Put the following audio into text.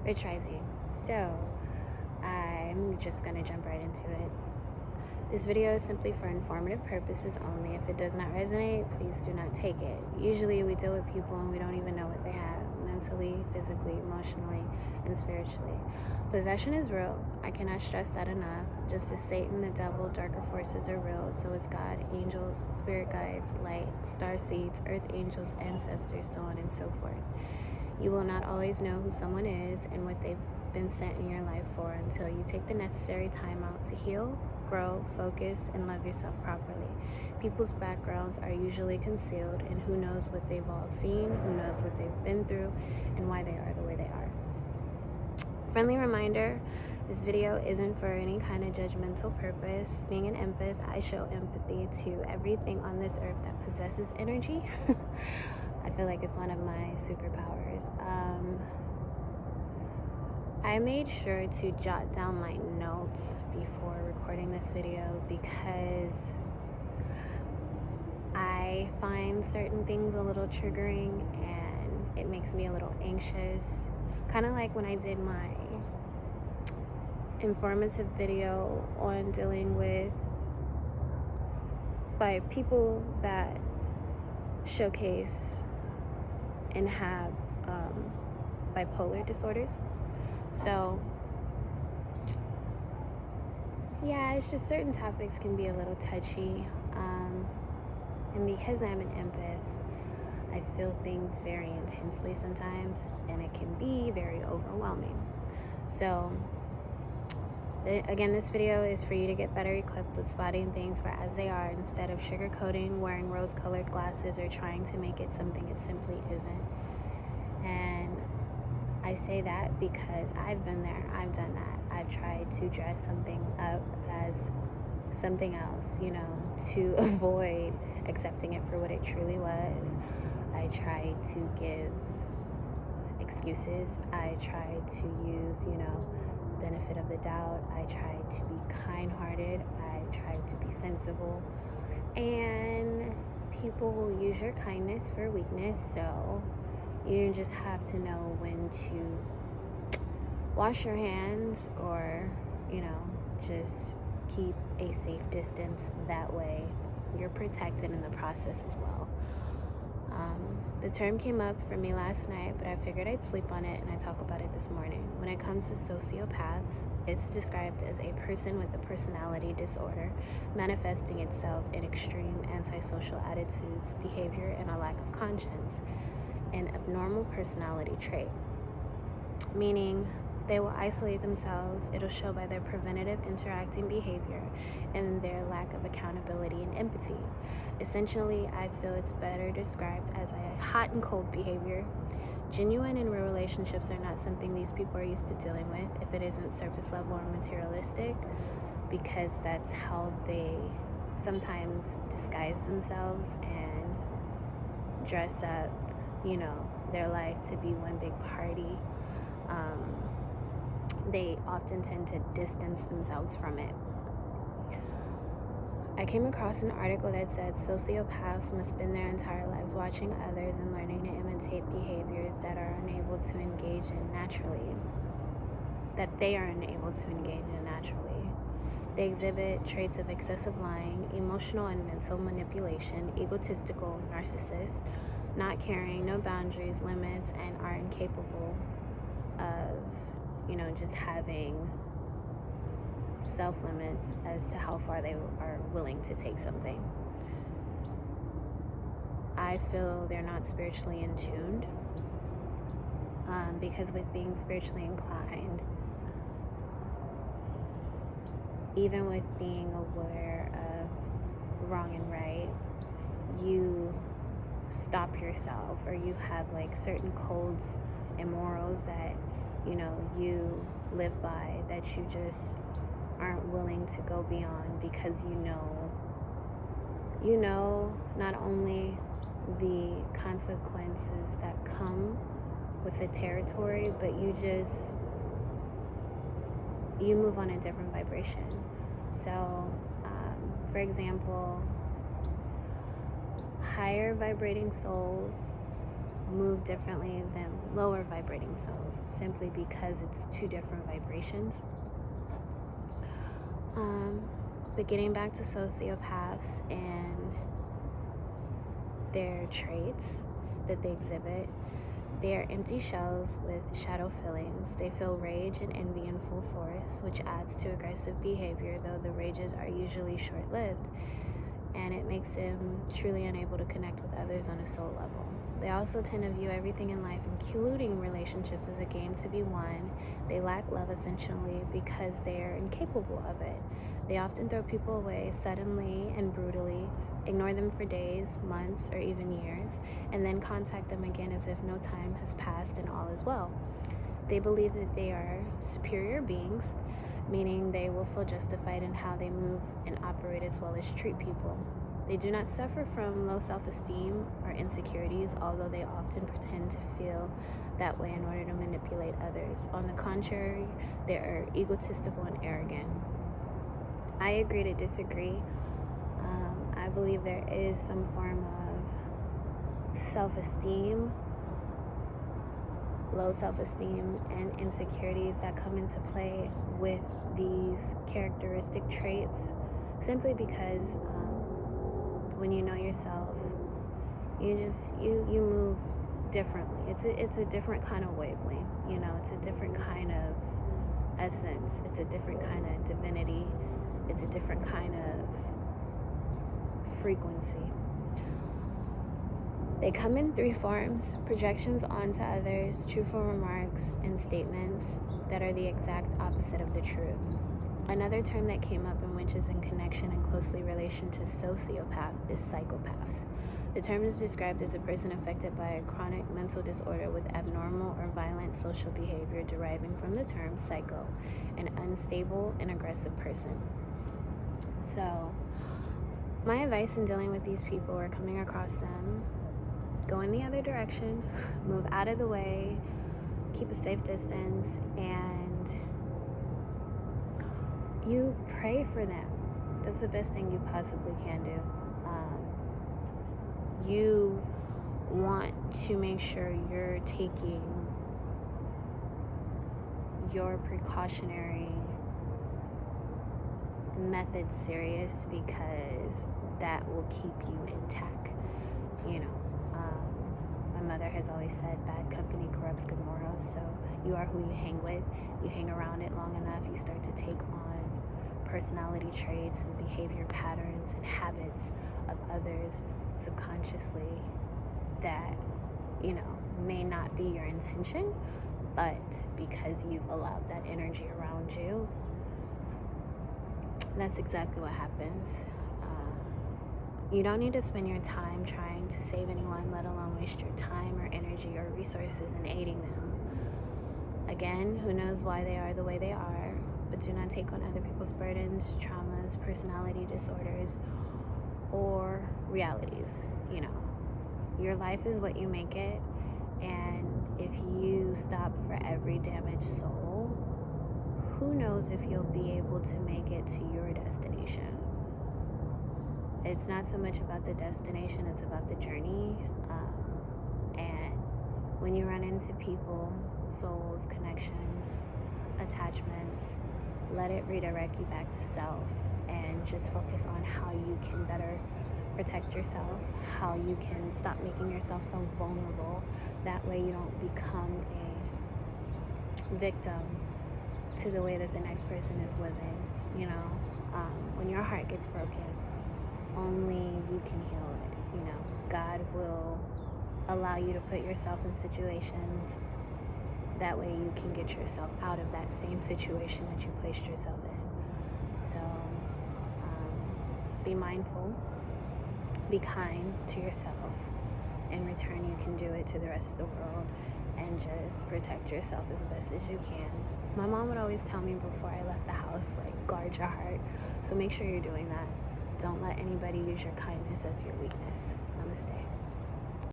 It's rising. So I'm just gonna jump right into it. This video is simply for informative purposes only. If it does not resonate, please do not take it. Usually we deal with people and we don't even know what they have, mentally, physically, emotionally, and spiritually. Possession is real. I cannot stress that enough. Just as Satan, the devil, darker forces are real, so is God, angels, spirit guides, light, star seeds, earth angels, ancestors, so on and so forth. You will not always know who someone is and what they've been sent in your life for until you take the necessary time out to heal, grow, focus, and love yourself properly. People's backgrounds are usually concealed, and who knows what they've all seen, who knows what they've been through, and why they are the way they are. Friendly reminder, this video isn't for any kind of judgmental purpose. Being an empath, I show empathy to everything on this earth that possesses energy. I feel like it's one of my superpowers. I made sure to jot down my notes before recording this video because I find certain things a little triggering and it makes me a little anxious. Kind of like when I did my informative video on dealing with by people that showcase and have bipolar disorders. So yeah, it's just certain topics can be a little touchy, and because I'm an empath, I feel things very intensely sometimes, and it can be very overwhelming. So again, this video is for you to get better equipped with spotting things for as they are instead of sugarcoating, wearing rose-colored glasses, or trying to make it something it simply isn't. And I say that because I've been there, I've done that. I've tried to dress something up as something else, to avoid accepting it for what it truly was. I tried to give excuses. I tried to use, benefit of the doubt. I tried to be kind-hearted. I tried to be sensible. And people will use your kindness for weakness, so you just have to know when to wash your hands or, just keep a safe distance. That way you're protected in the process as well. The term came up for me last night, but I figured I'd sleep on it and I talk about it this morning. When it comes to sociopaths, it's described as a person with a personality disorder manifesting itself in extreme antisocial attitudes, behavior, and a lack of conscience. An abnormal personality trait, meaning they will isolate themselves. It'll show by their preventative interacting behavior and their lack of accountability and empathy. Essentially, I feel it's better described as a hot and cold behavior. Genuine and real relationships are not something these people are used to dealing with if it isn't surface level or materialistic, because that's how they sometimes disguise themselves and dress up their life to be one big party. They often tend to distance themselves from it. I came across an article that said sociopaths must spend their entire lives watching others and learning to imitate behaviors that they are unable to engage in naturally. They exhibit traits of excessive lying, emotional and mental manipulation, egotistical, narcissists, not caring, no boundaries, limits, and are incapable of, just having self-limits as to how far they are willing to take something. I feel they're not spiritually in tuned, because with being spiritually inclined, even with being aware of wrong and right, you stop yourself, or you have certain codes and morals that you live by that you just aren't willing to go beyond, because not only the consequences that come with the territory, but you move on a different vibration. So for example, higher vibrating souls move differently than lower vibrating souls, simply because it's two different vibrations. But getting back to sociopaths and their traits that they exhibit, they are empty shells with shadow fillings. They feel rage and envy in full force, which adds to aggressive behavior, though the rages are usually short-lived, and it makes them truly unable to connect with others on a soul level. They also tend to view everything in life, including relationships, as a game to be won. They lack love essentially because they are incapable of it. They often throw people away suddenly and brutally, ignore them for days, months, or even years, and then contact them again as if no time has passed and all is well. They believe that they are superior beings, meaning they will feel justified in how they move and operate as well as treat people. They do not suffer from low self-esteem or insecurities, although they often pretend to feel that way in order to manipulate others. On the contrary, they are egotistical and arrogant. I agree to disagree. I believe there is some form of self-esteem, low self-esteem, and insecurities that come into play with these characteristic traits, simply because when you know yourself, you move differently. It's a different kind of wavelength, it's a different kind of essence, it's a different kind of divinity, it's a different kind of frequency. They come in three forms: projections onto others, truthful remarks, and statements that are the exact opposite of the truth. Another term that came up and which is in connection and closely relation to sociopath is psychopaths. The term is described as a person affected by a chronic mental disorder with abnormal or violent social behavior, deriving from the term psycho, an unstable and aggressive person. So, my advice in dealing with these people or coming across them: go in the other direction, move out of the way, keep a safe distance, and you pray for them. That's the best thing you possibly can do. You want to make sure you're taking your precautionary methods serious, because that will keep you intact. My mother has always said bad company corrupts good morals, so you are who you hang with. You hang around it long enough, you start to take on personality traits and behavior patterns and habits of others subconsciously that, may not be your intention, but because you've allowed that energy around you, that's exactly what happens. You don't need to spend your time trying to save anyone, let alone waste your time or energy or resources in aiding them. Again, who knows why they are the way they are, but do not take on other people's burdens, traumas, personality disorders, or realities. Your life is what you make it, and if you stop for every damaged soul, who knows if you'll be able to make it to your destination. It's not so much about the destination, it's about the journey. And when you run into people, souls, connections, attachments, let it redirect you back to self, and just focus on how you can better protect yourself, how you can stop making yourself so vulnerable. That way you don't become a victim to the way that the next person is living. When your heart gets broken, only you can heal it. God will allow you to put yourself in situations, that way you can get yourself out of that same situation that you placed yourself in. So be mindful, be kind to yourself. In return, you can do it to the rest of the world, and just protect yourself as best as you can. My mom would always tell me before I left the house, guard your heart. So make sure you're doing that. Don't let anybody use your kindness as your weakness. Namaste.